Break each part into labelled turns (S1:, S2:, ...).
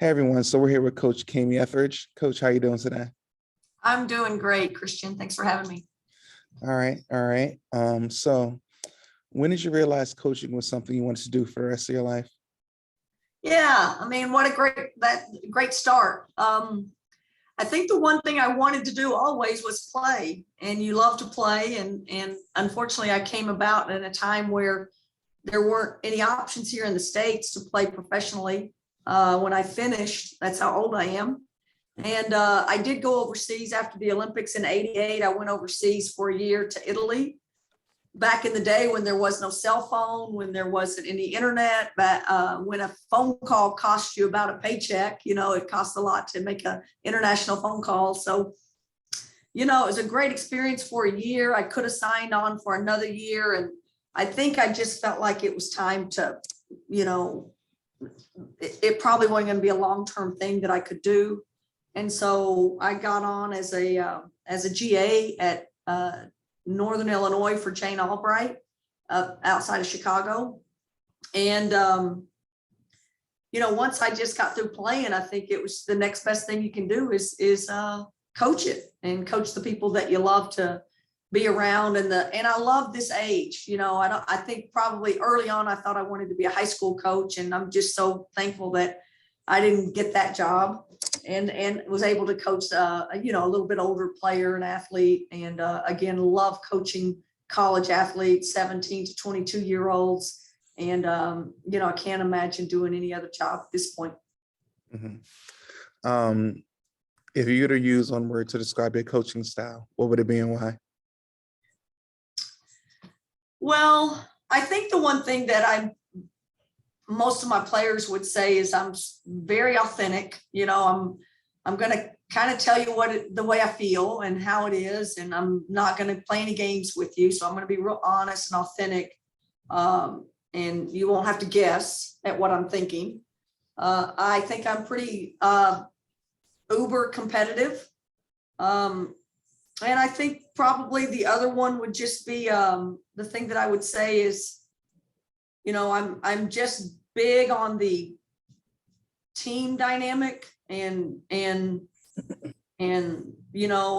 S1: Hey everyone, so we're here with Coach Kimie Ethridge. Coach, how you doing today?
S2: I'm doing great, Christian. Thanks for having me.
S1: All right, all right. So when did you realize coaching was something you wanted to do for the rest of your life?
S2: Yeah, I mean, what a great start. I think the one thing I wanted to do always was play, and you love to play. And unfortunately, I came about in a time where there weren't any options here in the States to play professionally. When I finished, that's how old I am. And I did go overseas after the Olympics in '88. I went overseas for a year to Italy back in the day when there was no cell phone, when there wasn't any internet, but when a phone call cost you about a paycheck, it costs a lot to make an international phone call. So, it was a great experience for a year. I could have signed on for another year. And I think I just felt like it was time to, it probably wasn't going to be a long-term thing that I could do. And so I got on as a GA at Northern Illinois for Jane Albright outside of Chicago. And, once I just got through playing, I think it was the next best thing you can do is coach it and coach the people that you love to be around. And I love this age. I think probably early on, I thought I wanted to be a high school coach, and I'm just so thankful that I didn't get that job and was able to coach, a little bit older player and athlete. And again, love coaching college athletes, 17 to 22-year-olds. And, I can't imagine doing any other job at this point.
S1: Mm-hmm. If you were to use one word to describe your coaching style, what would it be and why?
S2: Well, I think the one thing that most of my players would say is I'm very authentic. I'm going to kind of tell you the way I feel and how it is, and I'm not going to play any games with you. So I'm going to be real honest and authentic, and you won't have to guess at what I'm thinking. I think I'm pretty uber competitive, and I think probably the other one would just be the thing that I would say is, I'm just big on the team dynamic and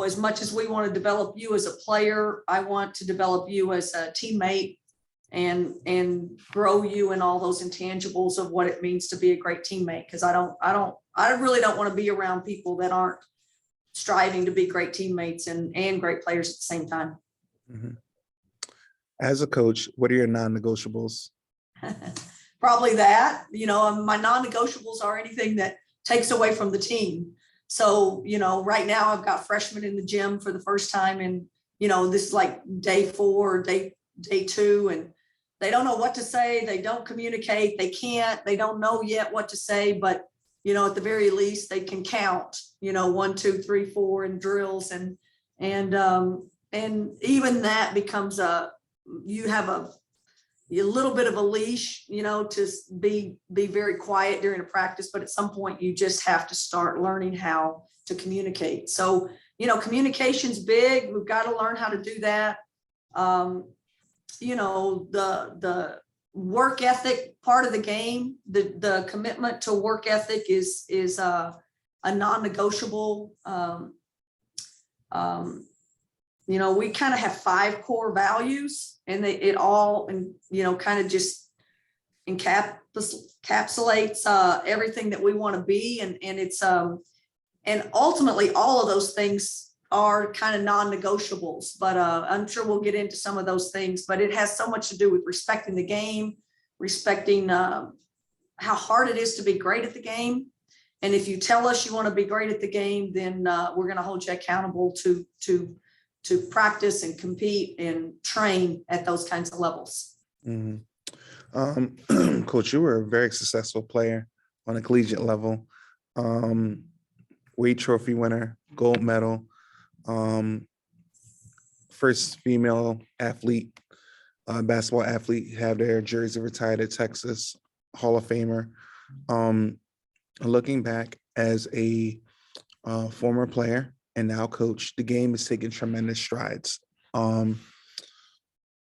S2: as much as we want to develop you as a player, I want to develop you as a teammate and grow you in all those intangibles of what it means to be a great teammate. Because I really don't want to be around people that aren't striving to be great teammates and great players at the same time.
S1: Mm-hmm. As a coach, what are your non-negotiables?
S2: Probably that, my non-negotiables are anything that takes away from the team. So, right now I've got freshmen in the gym for the first time, and, this is like day 4, day 2, and they don't know what to say. They don't communicate. They don't know yet what to say, but, at the very least they can count, 1, 2, 3, 4 in drills. And even that becomes you have a little bit of a leash, to be very quiet during a practice, but at some point you just have to start learning how to communicate. So, communication's big. We've got to learn how to do that. The work ethic part of the game, the commitment to work ethic is a non-negotiable. We kind of have 5 core values, and it all, kind of just encapsulates everything that we want to be. And it's, and ultimately all of those things are kind of non-negotiables, but I'm sure we'll get into some of those things, but it has so much to do with respecting the game, respecting how hard it is to be great at the game. And if you tell us you want to be great at the game, then we're going to hold you accountable to practice and compete and train at those kinds of levels.
S1: Mm-hmm. Coach, you were a very successful player on a collegiate level. Weight trophy winner, gold medal, first female athlete, basketball athlete, have their jersey retired at Texas, Hall of Famer. Looking back as a former player and now coach, the game is taking tremendous strides.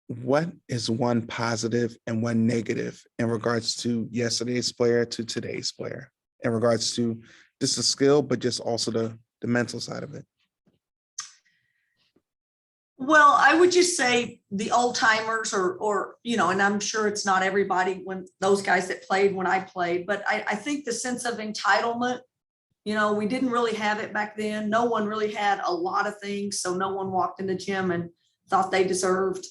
S1: What is one positive and one negative in regards to yesterday's player to today's player in regards to just the skill, but just also the mental side of it?
S2: Well, I would just say the old timers or, and I'm sure it's not everybody when those guys that played when I played, but I think the sense of entitlement, we didn't really have it back then. No one really had a lot of things. So no one walked in the gym and thought they deserved,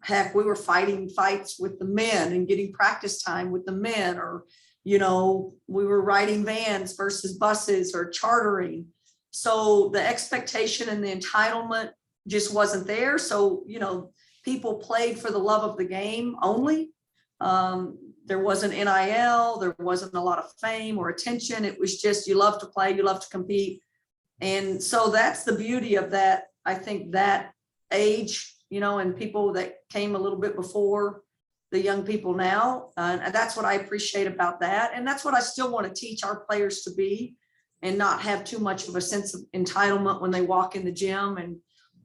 S2: heck, we were fighting fights with the men and getting practice time with the men, or, we were riding vans versus buses or chartering. So the expectation and the entitlement just wasn't there. So, people played for the love of the game only. There wasn't NIL, there wasn't a lot of fame or attention. It was just, you love to play, you love to compete. And so that's the beauty of that. I think that age, and people that came a little bit before the young people now. And that's what I appreciate about that. And that's what I still want to teach our players to be, and not have too much of a sense of entitlement when they walk in the gym. And,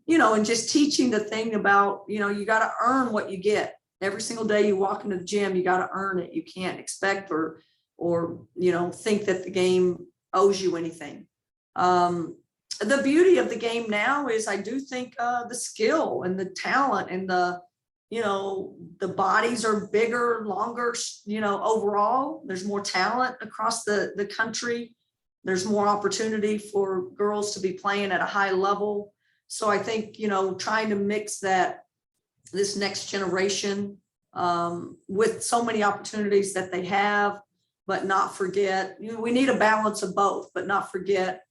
S2: and just teaching the thing about, you got to earn what you get. Every single day you walk into the gym, you got to earn it. You can't expect or, think that the game owes you anything. The beauty of the game now is I do think the skill and the talent and the bodies are bigger, longer, overall. There's more talent across the country. There's more opportunity for girls to be playing at a high level. So I think, trying to mix this next generation with so many opportunities that they have, but not forget, we need a balance of both, but not forget,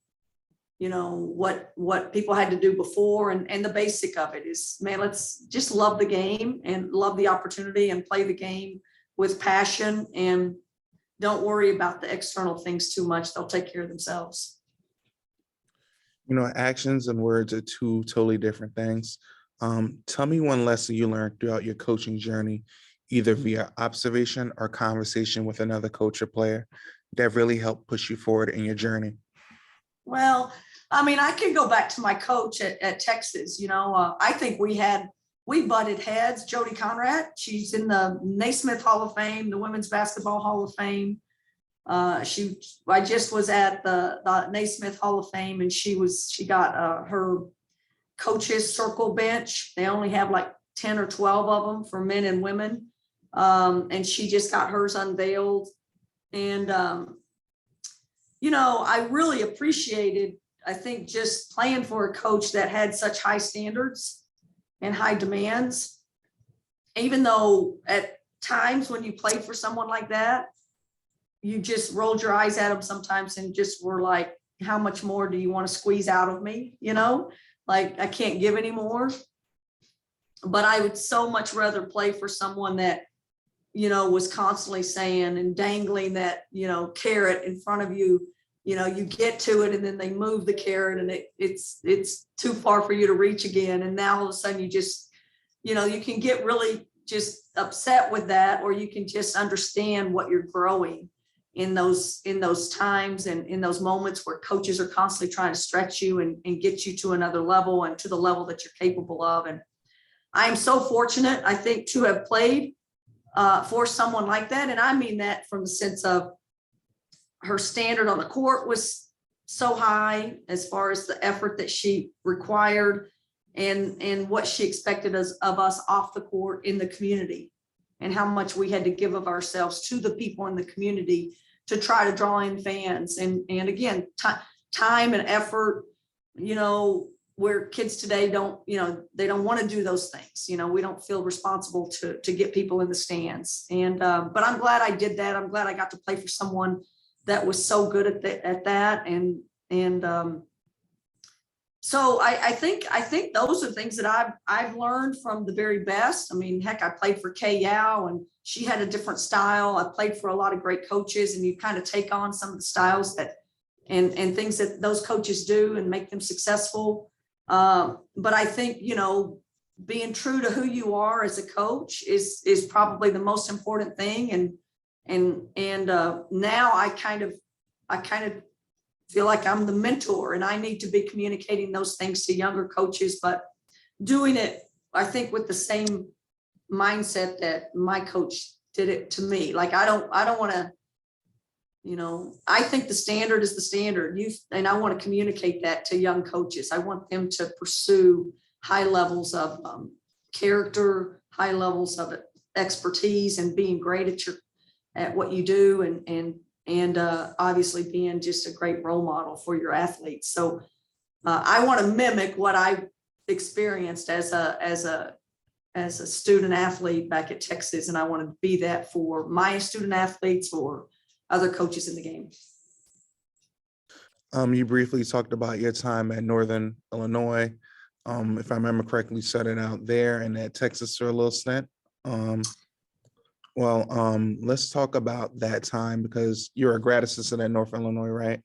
S2: what people had to do before. And the basic of it is, man, let's just love the game and love the opportunity and play the game with passion, and don't worry about the external things too much. They'll take care of themselves.
S1: Actions and words are two totally different things. Tell me one lesson you learned throughout your coaching journey, either via observation or conversation with another coach or player, that really helped push you forward in your journey.
S2: Well, I can go back to my coach at Texas. I think we butted heads. Jody Conrad, she's in the Naismith Hall of Fame, the Women's Basketball Hall of Fame. I just was at the Naismith Hall of Fame, and she got her coaches circle bench. They only have like 10 or 12 of them for men and women. And she just got hers unveiled. And, I really appreciated, I think, just playing for a coach that had such high standards and high demands, even though at times when you played for someone like that, you just rolled your eyes at them sometimes and just were like, how much more do you want to squeeze out of me? Like, I can't give any more. But I would so much rather play for someone that, was constantly saying and dangling that, carrot in front of you. You get to it and then they move the carrot and it's too far for you to reach again. And now all of a sudden you just, you can get really just upset with that, or you can just understand what you're growing in those times and in those moments where coaches are constantly trying to stretch you and get you to another level and to the level that you're capable of. And I am so fortunate, I think, to have played for someone like that. And I mean that from the sense of her standard on the court was so high as far as the effort that she required and what she expected of us off the court in the community, and how much we had to give of ourselves to the people in the community to try to draw in fans. And again, time and effort, where kids today don't, they don't want to do those things. We don't feel responsible to get people in the stands. And, but I'm glad I did that. I'm glad I got to play for someone that was so good at that. And so I think those are things that I've learned from the very best. Heck, I played for Kay Yao, and she had a different style. I played for a lot of great coaches, and you kind of take on some of the styles that and things that those coaches do and make them successful. But I think, being true to who you are as a coach is probably the most important thing. And now I kind of feel like I'm the mentor, and I need to be communicating those things to younger coaches, but doing it, I think, with the same mindset that my coach did it to me. Like, I don't want to I think the standard is the standard. And I want to communicate that to young coaches. I want them to pursue high levels of character, high levels of expertise, and being great at what you do, and obviously being just a great role model for your athletes. So I want to mimic what I experienced as a student athlete back at Texas, and I want to be that for my student athletes or other coaches in the game.
S1: You briefly talked about your time at Northern Illinois. If I remember correctly, you started out there and at Texas for a little stint. Let's talk about that time, because you're a grad assistant at North Illinois, right?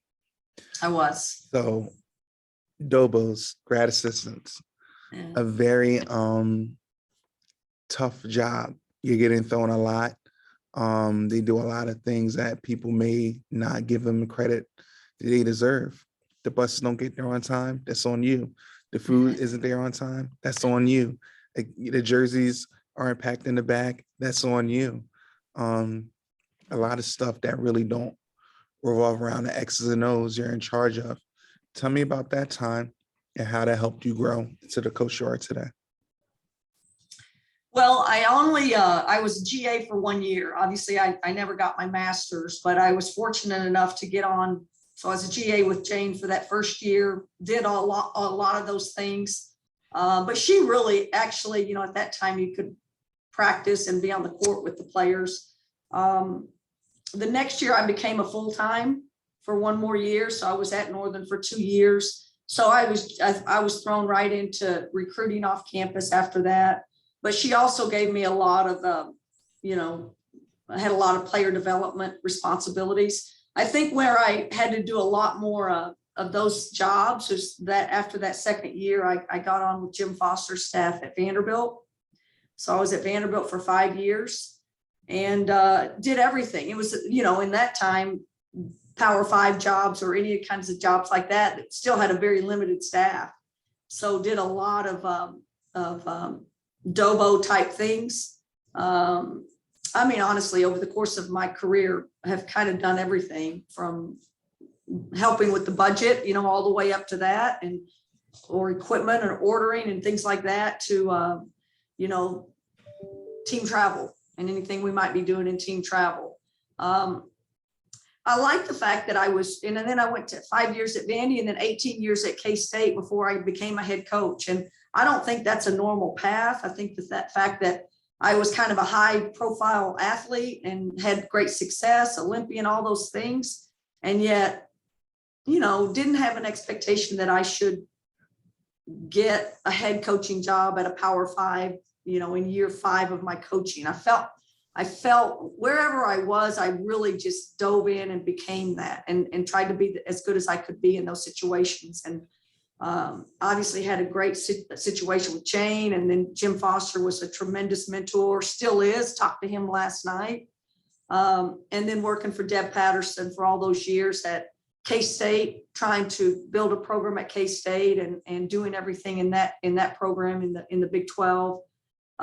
S2: I was.
S1: So Dobos, grad assistants,
S2: Yeah.
S1: a very tough job. You're getting thrown a lot. They do a lot of things that people may not give them the credit that they deserve. The buses don't get there on time, that's on you. The food isn't there on time, that's on you. The jerseys aren't packed in the back, that's on you. A lot of stuff that really don't revolve around the X's and O's you're in charge of. Tell me about that time and how that helped you grow into the coach you are today.
S2: Well, I was a GA for 1 year. Obviously, I never got my master's, but I was fortunate enough to get on. So I was a GA with Jane for that first year, did a lot of those things. But she really, actually, at that time you could practice and be on the court with the players. The next year I became a full-time for 1 more year. So I was at Northern for 2 years. So I was thrown right into recruiting off campus after that. But she also gave me a lot of, I had a lot of player development responsibilities. I think where I had to do a lot more of those jobs is that after that second year, I got on with Jim Foster's staff at Vanderbilt. So I was at Vanderbilt for 5 years and did everything. It was, in that time, Power 5 jobs or any kinds of jobs like that still had a very limited staff. So did a lot of Dobo type things. Honestly, over the course of my career, I have kind of done everything from helping with the budget, all the way up to that, or equipment or ordering and things like that, to, team travel and anything we might be doing in team travel. I like the fact that I was, and then I went to 5 years at Vandy and then 18 years at K-State before I became a head coach. And I don't think that's a normal path. I think that fact that I was kind of a high profile athlete and had great success, Olympian, all those things. And yet, didn't have an expectation that I should get a head coaching job at a Power 5, in year 5 of my coaching. I felt wherever I was, I really just dove in and became that and tried to be as good as I could be in those situations. And obviously had a great situation with Jane, and then Jim Foster was a tremendous mentor, still is. Talked to him last night. And then working for Deb Patterson for all those years at K-State, trying to build a program at K-State and doing everything in that program in the Big 12.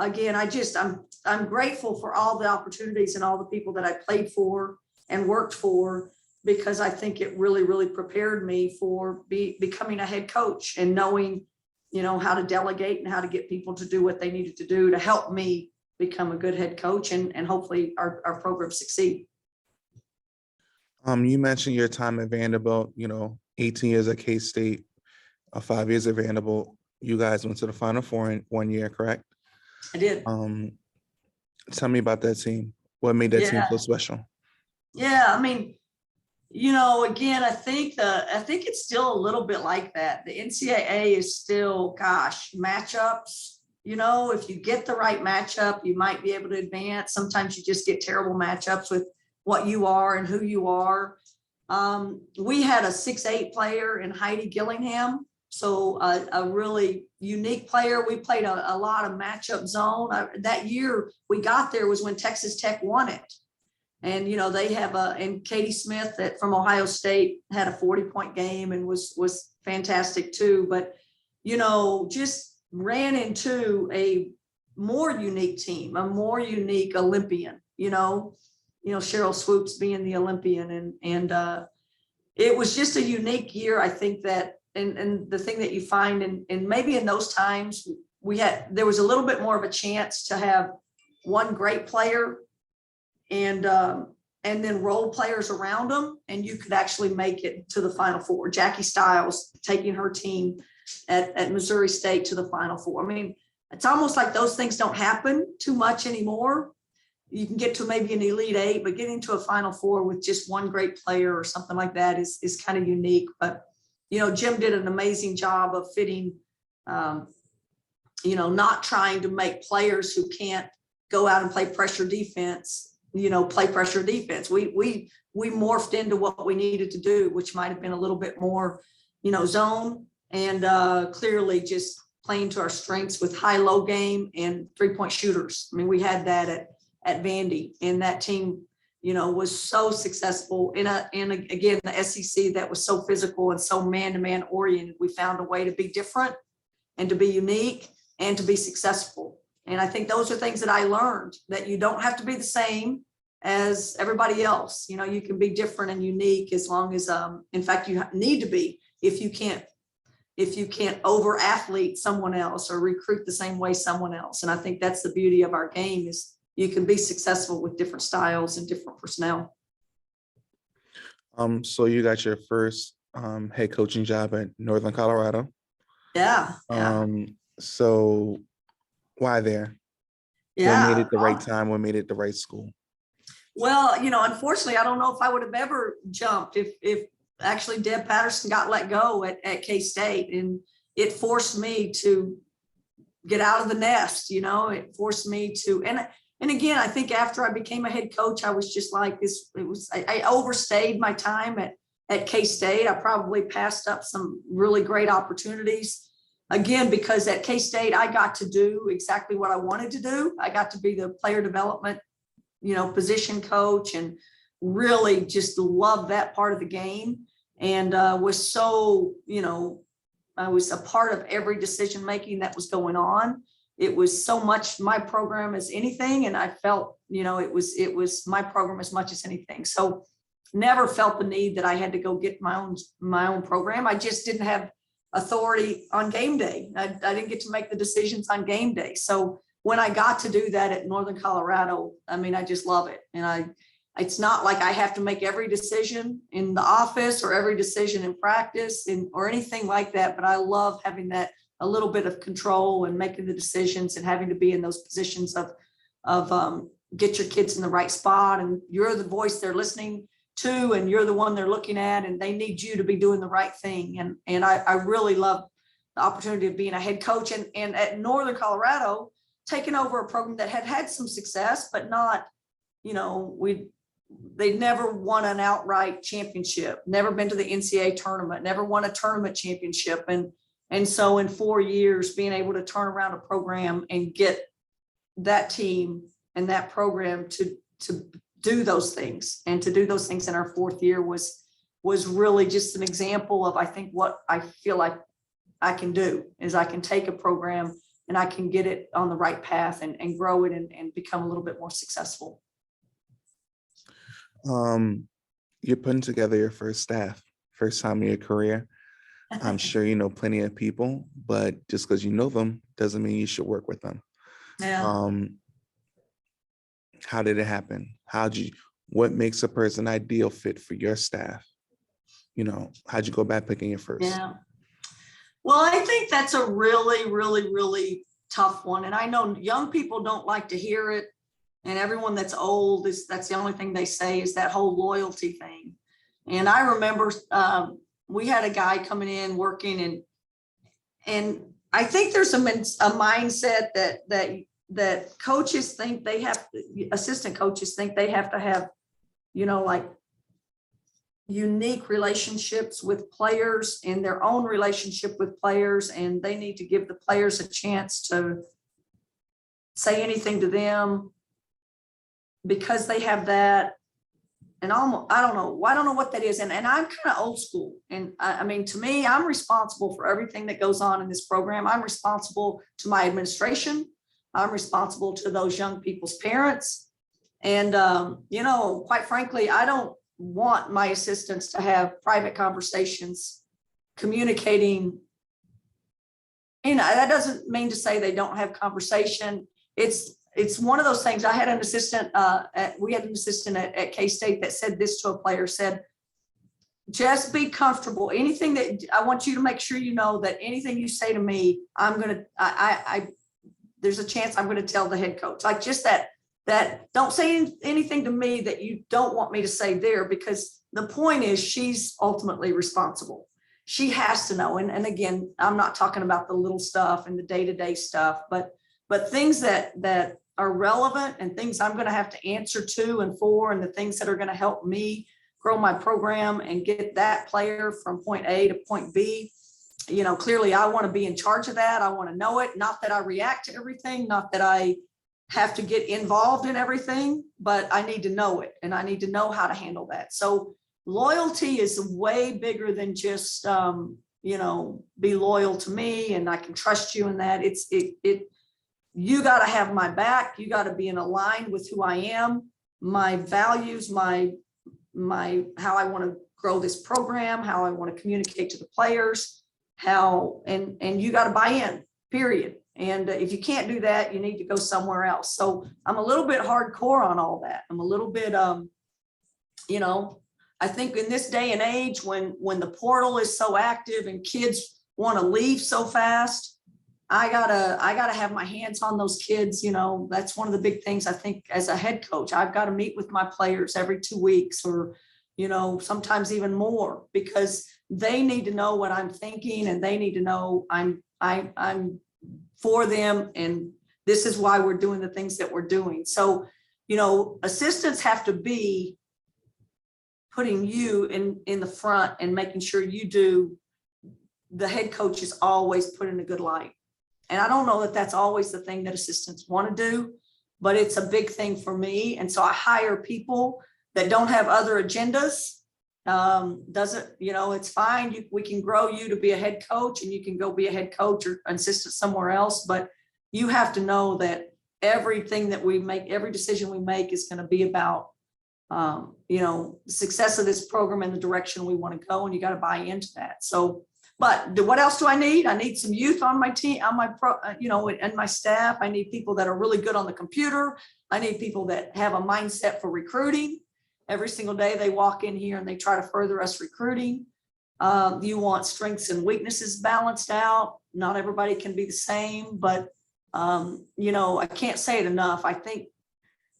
S2: Again, I'm grateful for all the opportunities and all the people that I played for and worked for, because I think it really, really prepared me for becoming a head coach and knowing, how to delegate and how to get people to do what they needed to do to help me become a good head coach and hopefully our program succeed.
S1: You mentioned your time at Vanderbilt, 18 years at K-State, 5 years at Vanderbilt. You guys went to the Final Four in 1 year, correct?
S2: I did.
S1: Tell me about that team. What made that team so special?
S2: Yeah, again, I think it's still a little bit like that. The NCAA is still, matchups. If you get the right matchup, you might be able to advance. Sometimes you just get terrible matchups with what you are and who you are. We had a 6'8" player in Heidi Gillingham. So a really unique player. We played a lot of matchup zone. That year we got there was when Texas Tech won it. And, they have and Katie Smith from Ohio State had a 40-point game and was fantastic too. But, just ran into a more unique team, a more unique Olympian, Cheryl Swoops being the Olympian, and it was just a unique year. I think that, and the thing that you find, and maybe in those times there was a little bit more of a chance to have one great player and then role players around them, and you could actually make it to the Final Four. Jackie Stiles taking her team at Missouri State to the Final Four. I mean, it's almost like those things don't happen too much anymore. You can get to maybe an Elite Eight, but getting to a Final Four with just one great player or something like that is kind of unique. But, Jim did an amazing job of fitting, not trying to make players who can't go out and play pressure defense, play pressure defense. We morphed into what we needed to do, which might have been a little bit more, zone, and clearly just playing to our strengths with high-low game and three-point shooters. I mean, we had that at Vandy, and that team, was so successful in again, the SEC that was so physical and so man-to-man oriented. We found a way to be different and to be unique and to be successful. And I think those are things that I learned, that you don't have to be the same as everybody else. You can be different and unique, as long as, in fact, you need to be, if you can't over athlete someone else or recruit the same way someone else. And I think that's the beauty of our game, is you can be successful with different styles and different personnel.
S1: So you got your first head coaching job at Northern Colorado.
S2: Yeah.
S1: So why there?
S2: Yeah.
S1: What made it the right time? What made it the right school?
S2: Well, unfortunately, I don't know if I would have ever jumped if actually Deb Patterson got let go at K-State, and it forced me to get out of the nest. It forced me to, and again, I think after I became a head coach, I was just like this. I overstayed my time at K-State. I probably passed up some really great opportunities. Again, because at K-State, I got to do exactly what I wanted to do. I got to be the player development, position coach, and really just love that part of the game. And was so, I was a part of every decision making that was going on. It was so much my program as anything, and I felt, it was my program as much as anything. So never felt the need that I had to go get my own program. I just didn't have authority on game day. I didn't get to make the decisions on game day. So when I got to do that at Northern Colorado, I mean, I just love it. And it's not like I have to make every decision in the office or every decision in practice or anything like that. But I love having that a little bit of control and making the decisions and having to be in those positions of get your kids in the right spot. And you're the voice they're listening to, and you're the one they're looking at, and they need you to be doing the right thing. And I really love the opportunity of being a head coach, and at Northern Colorado, taking over a program that had some success, but not, they never won an outright championship, never been to the NCAA tournament, never won a tournament championship. And so in 4 years, being able to turn around a program and get that team and that program to do those things, and to do those things in our 4th year was really just an example of, I think, what I feel like I can do is I can take a program and I can get it on the right path and grow it and become a little bit more successful.
S1: You're putting together your first staff, first time in your career. I'm sure you know plenty of people, but just because you know them doesn't mean you should work with them.
S2: Yeah.
S1: How did it happen? What makes a person ideal fit for your staff? How'd you go about picking your first?
S2: Yeah. Well, I think that's a really, really, really tough one. And I know young people don't like to hear it. And everyone that's old, that's the only thing they say, is that whole loyalty thing. And I remember we had a guy coming in working, and I think there's a mindset that coaches think they have, assistant coaches think they have to have, like unique relationships with players and their own relationship with players. And they need to give the players a chance to say anything to them because they have that. And I don't know what that is. And I'm kind of old school. And I mean, to me, I'm responsible for everything that goes on in this program. I'm responsible to my administration. I'm responsible to those young people's parents. And, you know, quite frankly, I don't want my assistants to have private conversations communicating. You know, that doesn't mean to say they don't have conversation. It's one of those things. I had an assistant, we had an assistant at K-State that said this to a player, said, just be comfortable. Anything that I want you to make sure you know that anything you say to me, there's a chance I'm going to tell the head coach. Like just that don't say anything to me that you don't want me to say there, because the point is she's ultimately responsible. She has to know. And again, I'm not talking about the little stuff and the day-to-day stuff, but things that are relevant and things I'm going to have to answer to and for, and the things that are going to help me grow my program and get that player from point A to point B. You know, clearly I want to be in charge of that. I want to know it. Not that I react to everything, not that I have to get involved in everything, but I need to know it and I need to know how to handle that. So loyalty is way bigger than just, you know, be loyal to me and I can trust you in that. You got to have my back. You got to be in line with who I am, my values, my how I want to grow this program, how I want to communicate to the players, and you got to buy in, period. And if you can't do that, you need to go somewhere else. So I'm a little bit hardcore on all that. I'm a little bit, you know, I think in this day and age when the portal is so active and kids want to leave so fast, I gotta have my hands on those kids. You know, that's one of the big things I think as a head coach. I've got to meet with my players every 2 weeks, or, you know, sometimes even more, because they need to know what I'm thinking and they need to know I'm for them, and this is why we're doing the things that we're doing. So, you know, assistants have to be putting you in the front and making sure you do. The head coach is always put in a good light. And I don't know that that's always the thing that assistants want to do, but it's a big thing for me. And so I hire people that don't have other agendas. You know, it's fine. We can grow you to be a head coach and you can go be a head coach or assistant somewhere else. But you have to know that everything that we make, every decision we make is going to be about, you know, the success of this program and the direction we want to go. And you got to buy into that. So, but what else do I need? I need some youth on my team, on my you know, and my staff. I need people that are really good on the computer. I need people that have a mindset for recruiting. Every single day they walk in here and they try to further us recruiting. You want strengths and weaknesses balanced out. Not everybody can be the same, but you know, I can't say it enough. I think,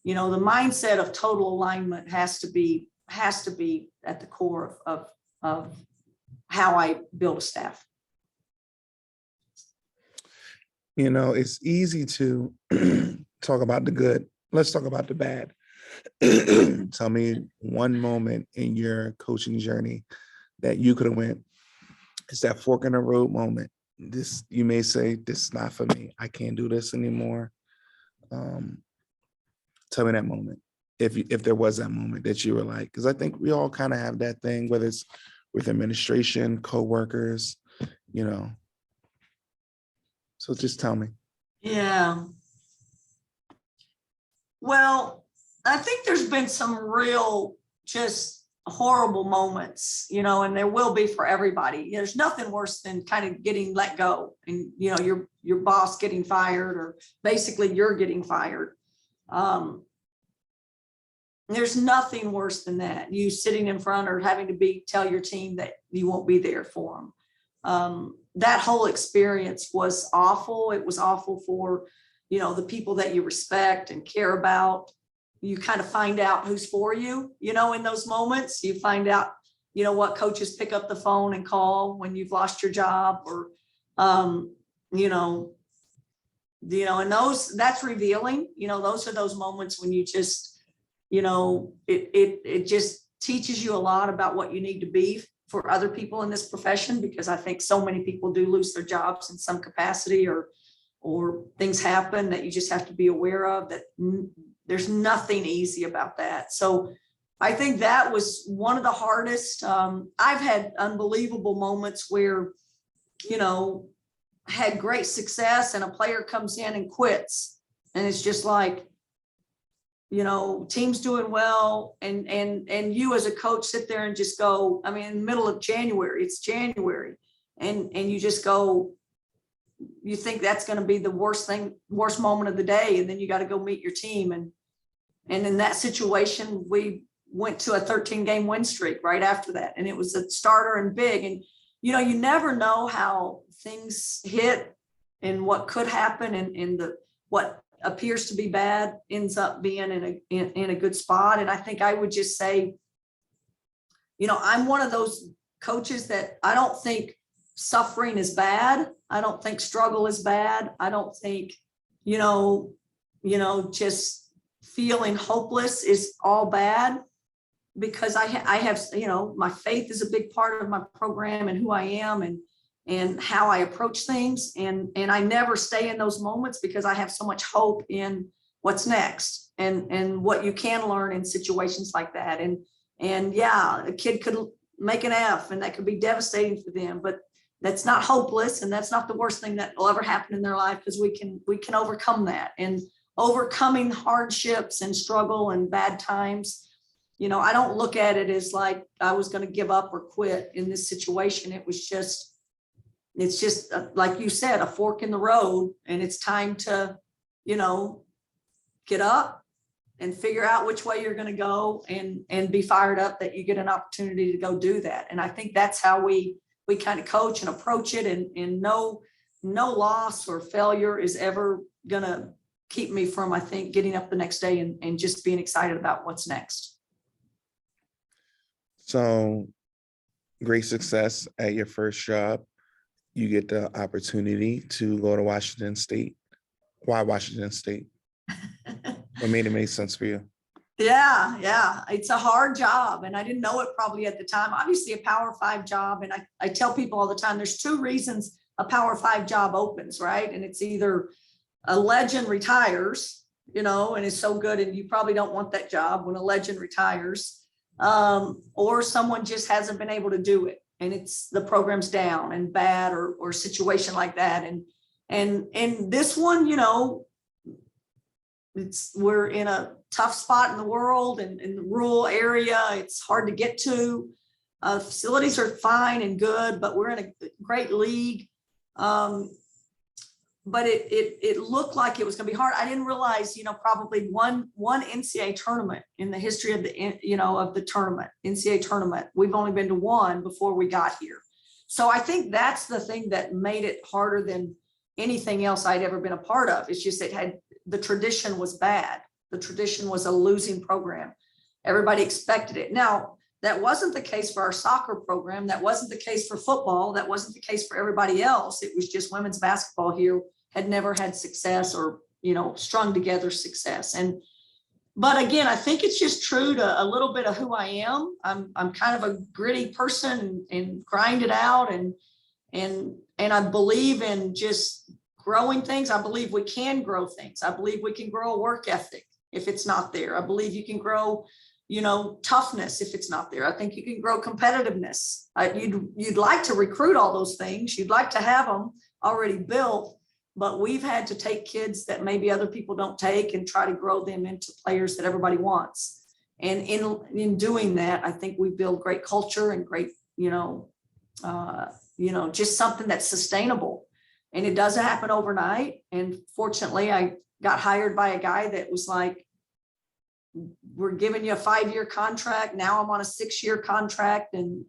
S2: you know, the mindset of total alignment has to be at the core of how I build a staff.
S1: You know, it's easy to talk about the good. Let's talk about the bad. Tell me one moment in your coaching journey that you could have went, it's that fork in the road moment. This, you may say, this is not for me. I can't do this anymore. Tell me that moment. If there was that moment that you were like, because I think we all kind of have that thing, whether it's with administration, coworkers, you know. So just tell me.
S2: Yeah. Well, I think there's been some real just horrible moments, you know, and there will be for everybody. There's nothing worse than kind of getting let go and, you know, your boss getting fired, or basically you're getting fired. There's nothing worse than that. You sitting in front or having to tell your team that you won't be there for them. That whole experience was awful. It was awful for, you know, the people that you respect and care about. You kind of find out who's for you, you know, in those moments. You find out, you know, what coaches pick up the phone and call when you've lost your job, or, you know, and that's revealing. You know, those are those moments when you just, you know, it just teaches you a lot about what you need to be for other people in this profession, because I think so many people do lose their jobs in some capacity, or things happen that you just have to be aware of, that there's nothing easy about that. So I think that was one of the hardest. I've had unbelievable moments where, you know, had great success and a player comes in and quits. And it's just like, team's doing well, and you as a coach sit there and just go, I mean, in the middle of January, it's January, and you just go, you think that's going to be the worst moment of the day, and then you got to go meet your team, and in that situation, we went to a 13-game win streak right after that, and it was a starter and big, and you never know how things hit and what could happen, and what appears to be bad ends up being in a good spot. And I think I would just say, I'm one of those coaches that I don't think suffering is bad. I don't think struggle is bad. I don't think, just feeling hopeless is all bad, because I have, my faith is a big part of my program and who I am, and how I approach things. And I never stay in those moments, because I have so much hope in what's next, and what you can learn in situations like that. And yeah, a kid could make an F, and that could be devastating for them, but that's not hopeless. And that's not the worst thing that will ever happen in their life, because we can overcome that. And overcoming hardships and struggle and bad times, I don't look at it as like I was going to give up or quit in this situation. It's just like you said, a fork in the road, and it's time to, get up and figure out which way you're going to go, and be fired up that you get an opportunity to go do that. And I think that's how we kind of coach and approach it, and no loss or failure is ever going to keep me from, I think, getting up the next day and just being excited about what's next.
S1: So great success at your first job. You get the opportunity to go to Washington State. Why Washington State? What made it make sense for you?
S2: Yeah. It's a hard job, and I didn't know it probably at the time. Obviously a Power 5 job. And I tell people all the time, there's two reasons a Power 5 job opens, right? And it's either a legend retires, and is so good, and you probably don't want that job when a legend retires, or someone just hasn't been able to do it, and it's the program's down and bad, or situation like that. And this one, we're in a tough spot in the world, and in the rural area, it's hard to get to. Facilities are fine and good, but we're in a great league. But it looked like it was going to be hard. I didn't realize, probably one NCAA tournament in the history of the tournament, NCAA tournament. We've only been to one before we got here. So I think that's the thing that made it harder than anything else I'd ever been a part of. It's just the tradition was bad. The tradition was a losing program. Everybody expected it. Now, that wasn't the case for our soccer program. That wasn't the case for football. That wasn't the case for everybody else. It was just women's basketball here had never had success, or, strung together success. But again, I think it's just true to a little bit of who I am. I'm kind of a gritty person, and grind it out. And I believe in just growing things. I believe we can grow things. I believe we can grow a work ethic if it's not there. I believe you can grow, toughness if it's not there. I think you can grow competitiveness. You'd like to recruit all those things. You'd like to have them already built, but we've had to take kids that maybe other people don't take and try to grow them into players that everybody wants. And in doing that, I think we build great culture and great, just something that's sustainable. And it doesn't happen overnight. And fortunately, I got hired by a guy that was like, we're giving you a 5-year contract. Now I'm on a 6-year contract. And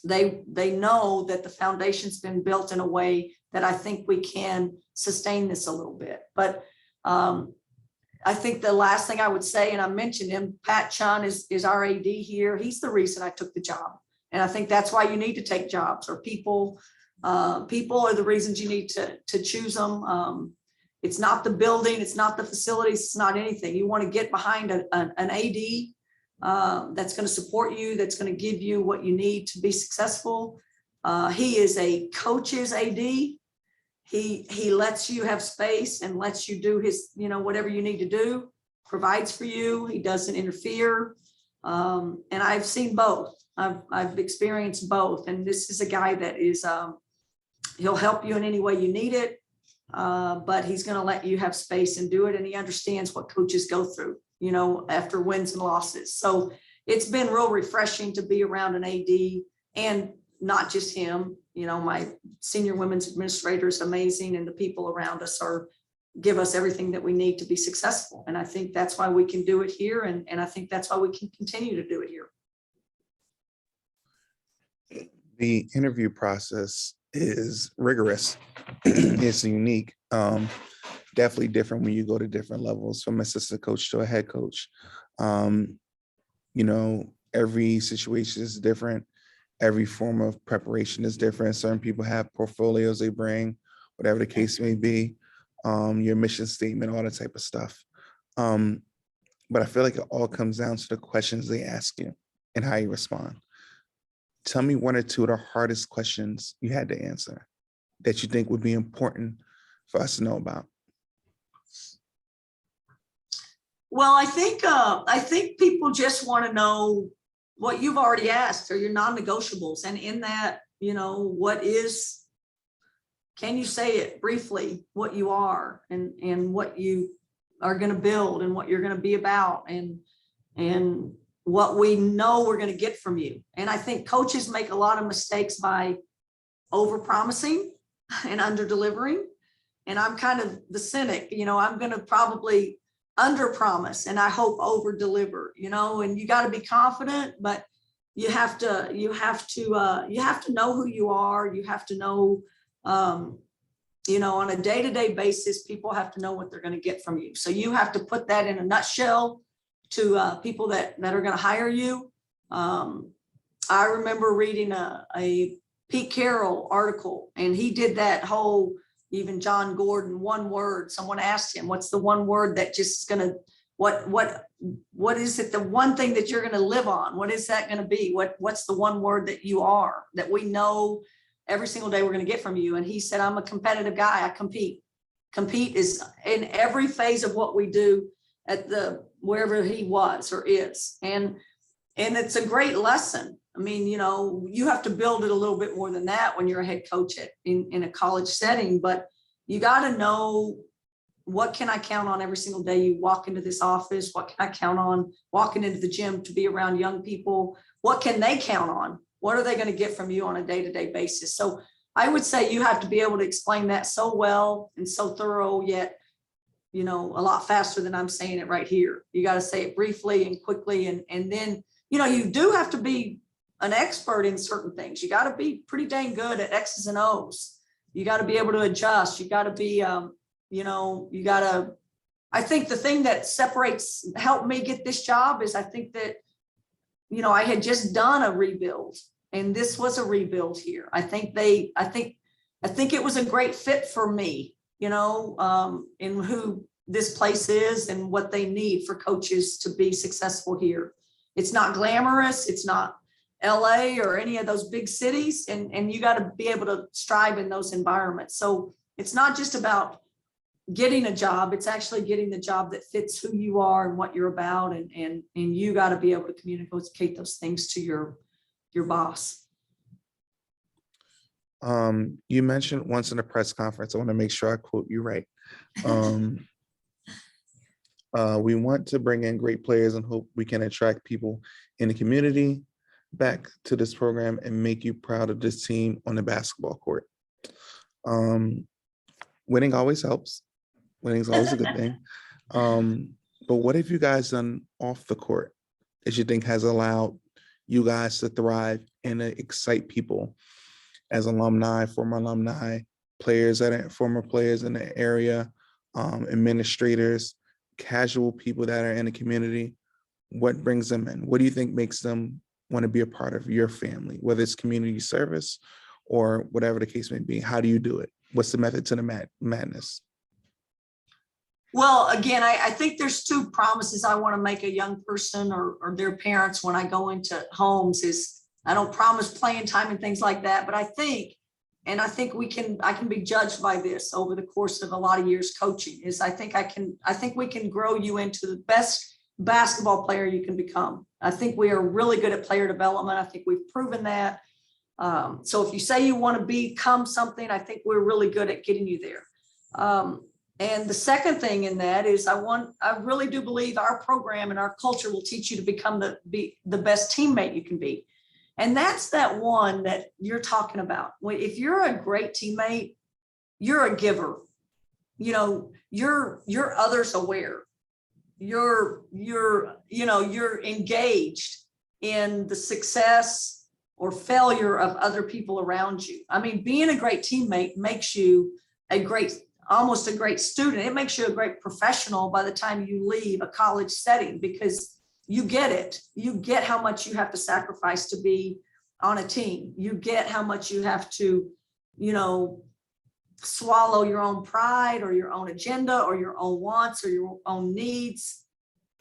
S2: they know that the foundation's been built in a way that I think we can sustain this a little bit. But I think the last thing I would say, and I mentioned him, Pat Chun is our AD here. He's the reason I took the job. And I think that's why you need to take jobs, or people are the reasons you need to choose them. It's not the building, it's not the facilities, it's not anything. You want to get behind an AD that's going to support you, that's going to give you what you need to be successful. He is a coach's AD. He lets you have space and lets you do his, whatever you need to do, provides for you. He doesn't interfere. And I've seen both. I've experienced both. And this is a guy that is, he'll help you in any way you need it. but he's going to let you have space and do it. And he understands what coaches go through, after wins and losses. So it's been real refreshing to be around an AD, and not just him. My senior women's administrator is amazing, and the people around us give us everything that we need to be successful. And I think that's why we can do it here. And I think that's why we can continue to do it here.
S1: The interview process is rigorous. It's unique. Definitely different when you go to different levels, from assistant coach to a head coach. Every situation is different. Every form of preparation is different. Certain people have portfolios they bring, whatever the case may be, your mission statement, all that type of stuff. But I feel like it all comes down to the questions they ask you and how you respond. Tell me one or two of the hardest questions you had to answer that you think would be important for us to know about.
S2: Well, I think people just want to know what you've already asked, or your non-negotiables. And in that, can you say it briefly, what you are and what you are going to build and what you're going to be about, and what we know we're going to get from you. And I think coaches make a lot of mistakes by over-promising and under-delivering. And I'm kind of the cynic, I'm going to probably under-promise and I hope over-deliver, and you got to be confident, but you have to know who you are. You have to know, on a day-to-day basis, people have to know what they're going to get from you. So you have to put that in a nutshell to people that are going to hire you. I remember reading a Pete Carroll article, and he did that whole, even John Gordon, one word. Someone asked him, what's the one word that just is going to, what is it, the one thing that you're going to live on? What is that going to be? What's the one word that you are, that we know every single day we're going to get from you? And he said, I'm a competitive guy. I compete. Compete is in every phase of what we do at wherever he was or is. And it's a great lesson. I mean, you have to build it a little bit more than that when you're a head coach in a college setting, but you got to know, what can I count on every single day you walk into this office? What can I count on walking into the gym to be around young people? What can they count on? What are they going to get from you on a day-to-day basis? So I would say you have to be able to explain that so well and so thorough, yet, a lot faster than I'm saying it right here. You got to say it briefly and quickly. And then, you do have to be an expert in certain things. You got to be pretty dang good at X's and O's. You got to be able to adjust. You got to be, I think the thing that helped me get this job is I think that, I had just done a rebuild, and this was a rebuild here. I think it was a great fit for me, in who this place is and what they need for coaches to be successful here. It's not glamorous. It's not LA or any of those big cities. And you got to be able to strive in those environments. So it's not just about getting a job. It's actually getting the job that fits who you are and what you're about. And you got to be able to communicate those things to your boss.
S1: You mentioned once in a press conference, I want to make sure I quote you right. We want to bring in great players and hope we can attract people in the community back to this program and make you proud of this team on the basketball court. Winning always helps. Winning is always a good thing. But what have you guys done off the court that you think has allowed you guys to thrive and to excite people as alumni, former alumni, former players in the area, administrators, casual people that are in the community? What brings them in? What do you think makes them want to be a part of your family, whether it's community service or whatever the case may be? How do you do it? What's the method to the madness?
S2: Well, again, I think there's two promises I want to make a young person or their parents when I go into homes. Is I don't promise playing time and things like that, but I think I can be judged by this over the course of a lot of years coaching. Is I think we can grow you into the best basketball player you can become. I think we are really good at player development. I think we've proven that. So if you say you want to become something, I think we're really good at getting you there. And the second thing in that is I really do believe our program and our culture will teach you to become the best teammate you can be. And that's that one that you're talking about. If you're a great teammate, you're a giver. You know, you're others aware. You're engaged in the success or failure of other people around you. I mean, being a great teammate makes you almost a great student. It makes you a great professional by the time you leave a college setting, because you get it. You get how much you have to sacrifice to be on a team. You get how much you have to, swallow your own pride or your own agenda or your own wants or your own needs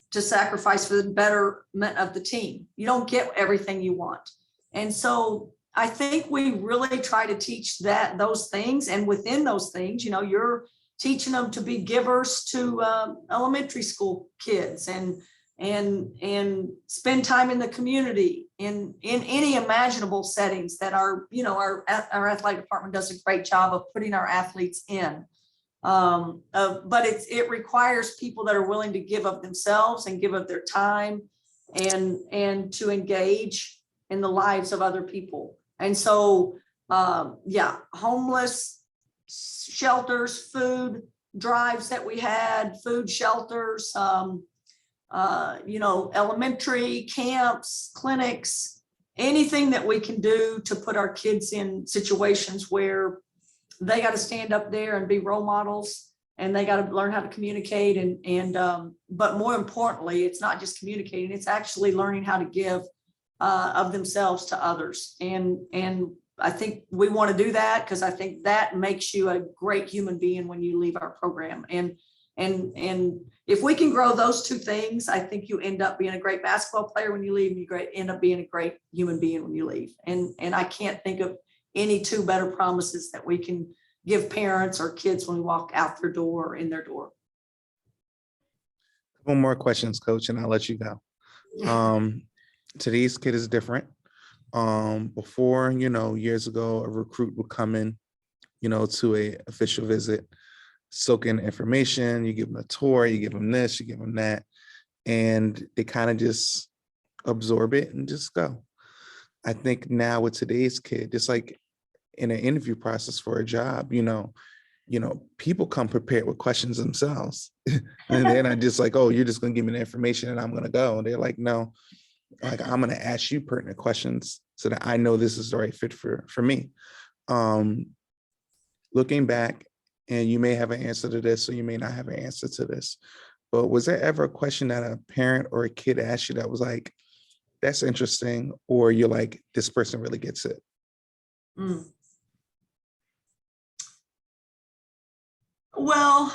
S2: to sacrifice for the betterment of the team. You don't get everything you want. And so I think we really try to teach those things. And within those things, you're teaching them to be givers to elementary school kids and spend time in the community in any imaginable settings that our athletic department does a great job of putting our athletes in. But it requires people that are willing to give of themselves and give of their time and to engage in the lives of other people. And so, homeless shelters, food drives that we had, food shelters, elementary camps, clinics, anything that we can do to put our kids in situations where they got to stand up there and be role models, and they got to learn how to communicate. But more importantly, it's not just communicating, it's actually learning how to give of themselves to others. And I think we want to do that because I think that makes you a great human being when you leave our program. And if we can grow those two things, I think you end up being a great basketball player when you leave, and you end up being a great human being when you leave. And I can't think of any two better promises that we can give parents or kids when we walk out their door or in their door.
S1: Couple more questions, Coach, and I'll let you go. Today's kid is different. Before, years ago, a recruit would come in, to a official visit, soak in information, you give them a tour, you give them this, you give them that, and they kind of just absorb it and just go. I think now with today's kid, just like in an interview process for a job, people come prepared with questions themselves. And they're not just like, oh, you're just going to give me the information and I'm going to go. And they're like, no, like I'm going to ask you pertinent questions so that I know this is the right fit for me. Looking back, and you may have an answer to this, or you may not have an answer to this, but was there ever a question that a parent or a kid asked you that was like, that's interesting, or you're like, this person really gets it?
S2: Well,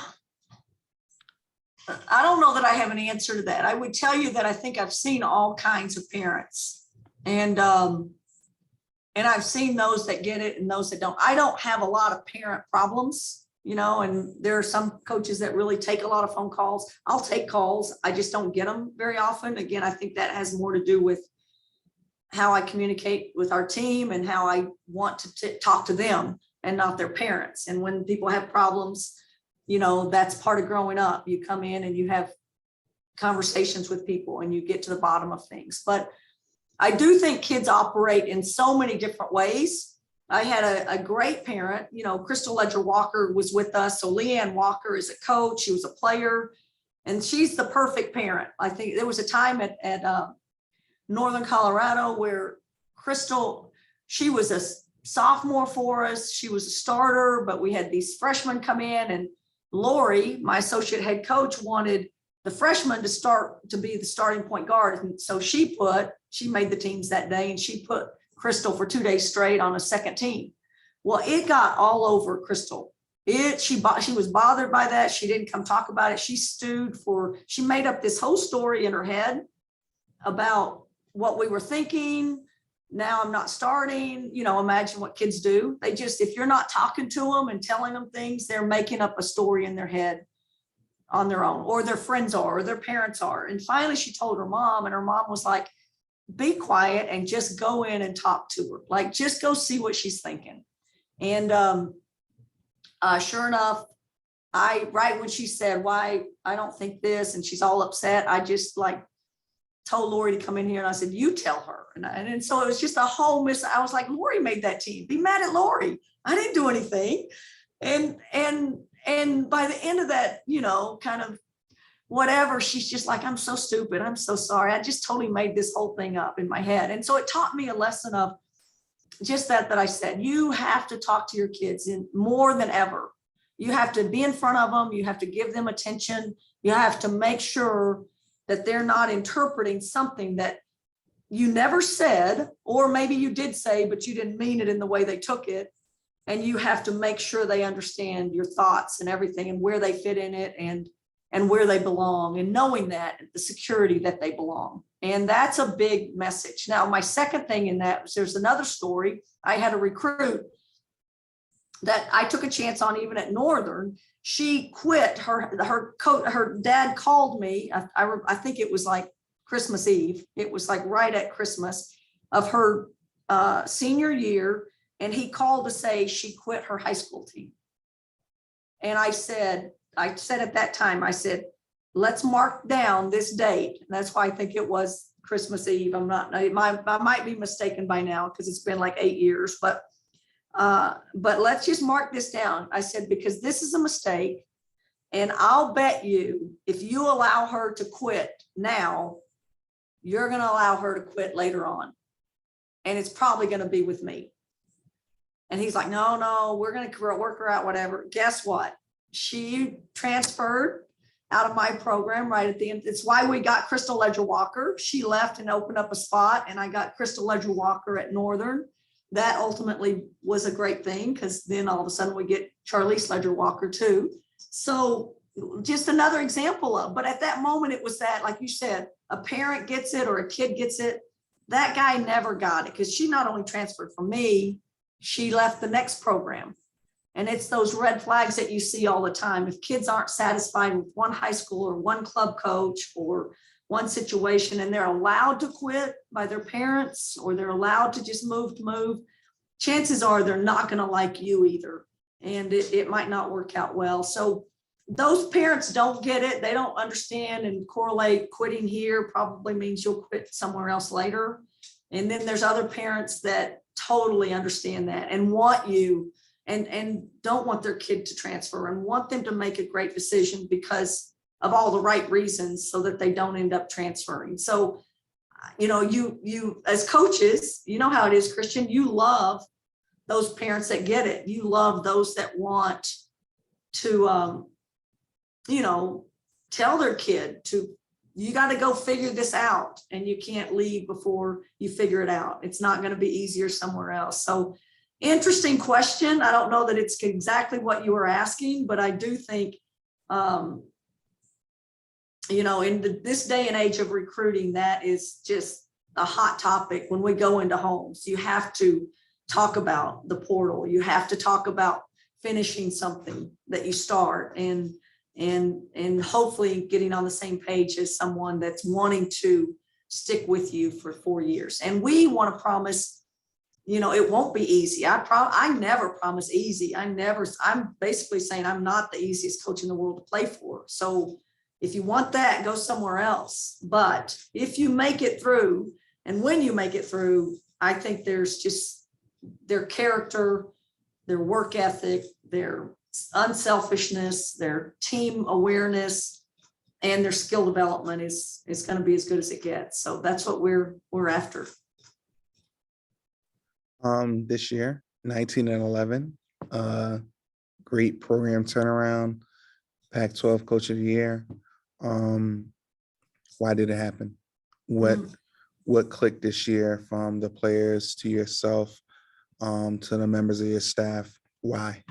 S2: I don't know that I have an answer to that. I would tell you that I think I've seen all kinds of parents, and I've seen those that get it and those that don't. I don't have a lot of parent problems, and there are some coaches that really take a lot of phone calls. I'll take calls. I just don't get them very often. Again, I think that has more to do with how I communicate with our team and how I want to talk to them and not their parents. And when people have problems, that's part of growing up. You come in and you have conversations with people and you get to the bottom of things. But I do think kids operate in so many different ways. I had a great parent, Crystal Ledger Walker was with us. So Leanne Walker is a coach. She was a player, and she's the perfect parent. I think there was a time at Northern Colorado where Crystal, she was a sophomore for us. She was a starter, but we had these freshmen come in, and Lori, my associate head coach, wanted the freshman to be the starting point guard. And so she made the teams that day, and she put Crystal for 2 days straight on a second team. Well, it got all over Crystal. She was bothered by that. She didn't come talk about it. She made up this whole story in her head about what we were thinking. Now I'm not starting, imagine what kids do. They just, if you're not talking to them and telling them things, they're making up a story in their head on their own, or their friends are, or their parents are. And finally she told her mom, and her mom was like, be quiet and just go in and talk to her. Like, just go see what she's thinking. And sure enough, right when she said, why, I don't think this, and she's all upset, I just like told Lori to come in here, and I said, you tell her. And so it was just a whole I was like, Lori made that team. Be mad at Lori. I didn't do anything. And by the end of that, kind of whatever, she's just like, I'm so stupid. I'm so sorry. I just totally made this whole thing up in my head. And so it taught me a lesson of just that I said, you have to talk to your kids in more than ever. You have to be in front of them. You have to give them attention. You have to make sure that they're not interpreting something that you never said, or maybe you did say, but you didn't mean it in the way they took it. And you have to make sure they understand your thoughts and everything, and where they fit in it, and where they belong, and knowing that, the security that they belong. And that's a big message. Now, my second thing in that was, there's another story. I had a recruit that I took a chance on, even at Northern. She quit. Her dad called me. I think it was like Christmas Eve. It was like right at Christmas of her senior year. And he called to say she quit her high school team. And I said at that time, I said, let's mark down this date. And that's why I think it was Christmas Eve. I might be mistaken by now, because it's been like 8 years, but let's just mark this down. I said, because this is a mistake. And I'll bet you, if you allow her to quit now, you're going to allow her to quit later on. And it's probably going to be with me. And he's like, no, we're going to work her out, whatever. Guess what? She transferred out of my program right at the end. It's why we got Crystal Ledger Walker. She left and opened up a spot, and I got Crystal Ledger Walker at Northern. That ultimately was a great thing, because then all of a sudden we get Charlize Ledger Walker too. So just another example of, but at that moment it was that, like you said, a parent gets it or a kid gets it. That guy never got it, because she not only transferred from me, she left the next program. And it's those red flags that you see all the time. If kids aren't satisfied with one high school or one club coach or one situation, and they're allowed to quit by their parents, or they're allowed to just move, chances are they're not going to like you either. And it might not work out well. So those parents don't get it. They don't understand and correlate. Quitting here probably means you'll quit somewhere else later. And then there's other parents that totally understand that and want you and don't want their kid to transfer, and want them to make a great decision because of all the right reasons, so that they don't end up transferring. So, you as coaches, you know how it is, Christian, you love those parents that get it. You love those that want to, tell their kid you got to go figure this out, and you can't leave before you figure it out. It's not going to be easier somewhere else. So interesting question. I don't know that it's exactly what you were asking, but I do think, in this day and age of recruiting, that is just a hot topic. When we go into homes, you have to talk about the portal. You have to talk about finishing something that you start, and hopefully getting on the same page as someone that's wanting to stick with you for 4 years. And we want to promise, it won't be easy. I never promise easy. I'm basically saying I'm not the easiest coach in the world to play for. So if you want that, go somewhere else. But if you make it through, and when you make it through, I think there's just their character, their work ethic, their unselfishness, their team awareness, and their skill development is going to be as good as it gets. So that's what we're after.
S1: This year, 19-11, great program turnaround, Pac-12 Coach of the Year. Why did it happen? What clicked this year, from the players to yourself, to the members of your staff? Why?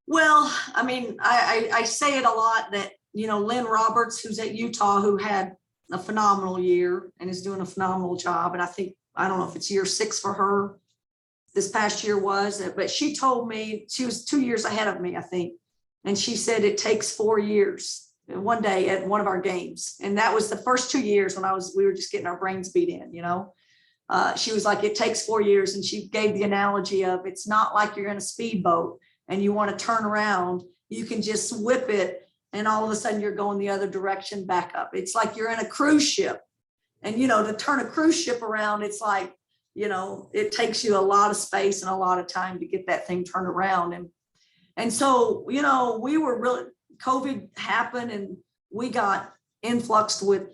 S2: Well, I mean, I say it a lot that, Lynn Roberts, who's at Utah, who had a phenomenal year and is doing a phenomenal job. And I don't know if it's year 6 for her. This past year was, but she told me she was 2 years ahead of me, I think. And she said it takes 4 years. One day at one of our games. And that was the first 2 years when we were just getting our brains beat in, she was like, it takes 4 years. And she gave the analogy of, it's not like you're in a speedboat and you want to turn around, you can just whip it, and all of a sudden you're going the other direction back up. It's like you're in a cruise ship, and to turn a cruise ship around, it's like, it takes you a lot of space and a lot of time to get that thing turned around. And so, we were really, COVID happened, and we got influxed with,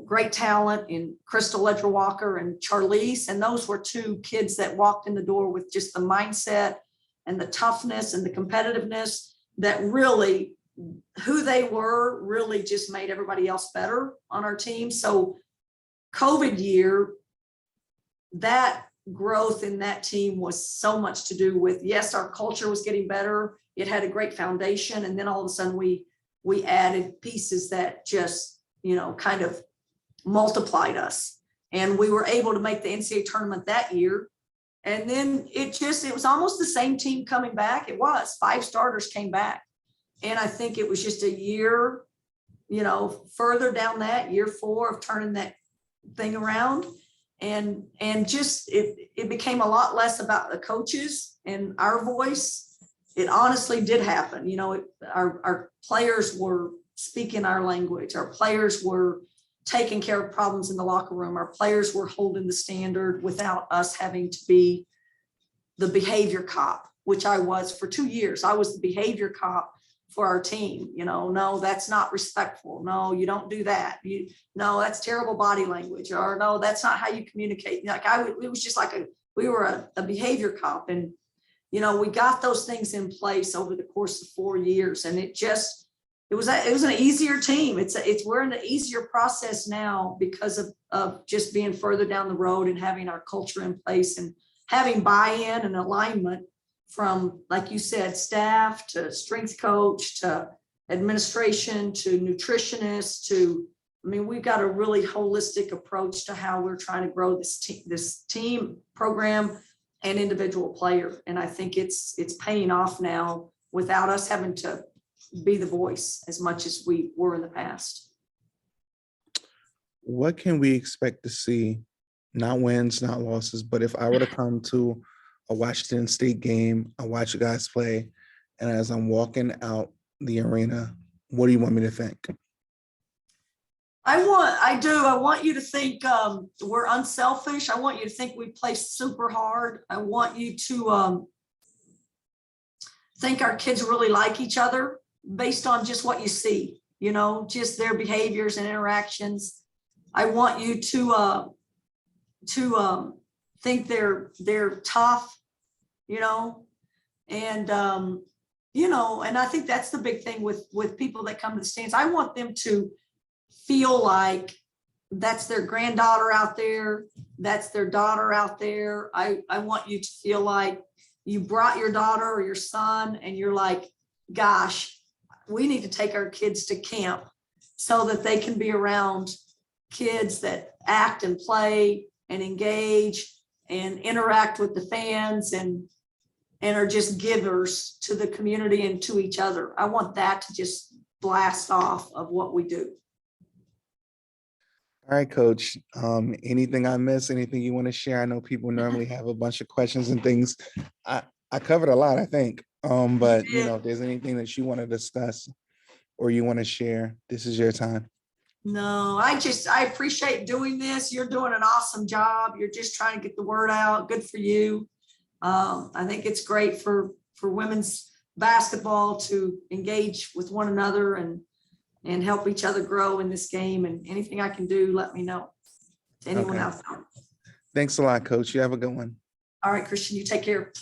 S2: great talent in Crystal Ledger Walker and Charlize. And those were two kids that walked in the door with just the mindset and the toughness and the competitiveness that really, who they were, really just made everybody else better on our team. So COVID year, that growth in that team was so much to do with, yes, our culture was getting better. It had a great foundation. And then all of a sudden we added pieces that just, kind of multiplied us. And we were able to make the NCAA tournament that year. And then it was almost the same team coming back. It was 5 starters came back. And I think it was just a year, further down that year 4 of turning that thing around. And just it became a lot less about the coaches and our voice. It honestly did happen. Our players were speaking our language. Our players were taking care of problems in the locker room. Our players were holding the standard without us having to be the behavior cop, which I was for 2 years. I was the behavior cop for our team. No, that's not respectful. No, you don't do that. No, that's terrible body language. Or no, that's not how you communicate. It was just like we were a behavior cop. And, we got those things in place over the course of 4 years. And it was an easier team. We're in an easier process now because of just being further down the road and having our culture in place and having buy-in and alignment from, like you said, staff to strength coach to administration to nutritionists we've got a really holistic approach to how we're trying to grow this team program and individual player. And I think it's paying off now without us having to be the voice as much as we were in the past.
S1: What can we expect to see? Not wins, not losses, but if I were to come to a Washington State game, I watch you guys play, and as I'm walking out the arena, what do you want me to think?
S2: I want you to think we're unselfish. I want you to think we play super hard. I want you to think our kids really like each other based on just what you see, just their behaviors and interactions. I want you to think they're tough, and and I think that's the big thing with people that come to the stands. I want them to feel like that's their granddaughter out there, that's their daughter out there. I want you to feel like you brought your daughter or your son and you're like, gosh, we need to take our kids to camp so that they can be around kids that act and play and engage and interact with the fans and are just givers to the community and to each other. I want that to just blast off of what we do.
S1: All right, Coach. Anything I missed? Anything you want to share? I know people normally have a bunch of questions and things. I covered a lot, I think. But if there's anything that you want to discuss or you want to share, this is your time.
S2: No, I appreciate doing this. You're doing an awesome job. You're just trying to get the word out. Good for you. I think it's great for women's basketball to engage with one another and help each other grow in this game. And anything I can do, let me know. To anyone else.
S1: Thanks a lot, Coach. You have a good one.
S2: All right, Christian, you take care.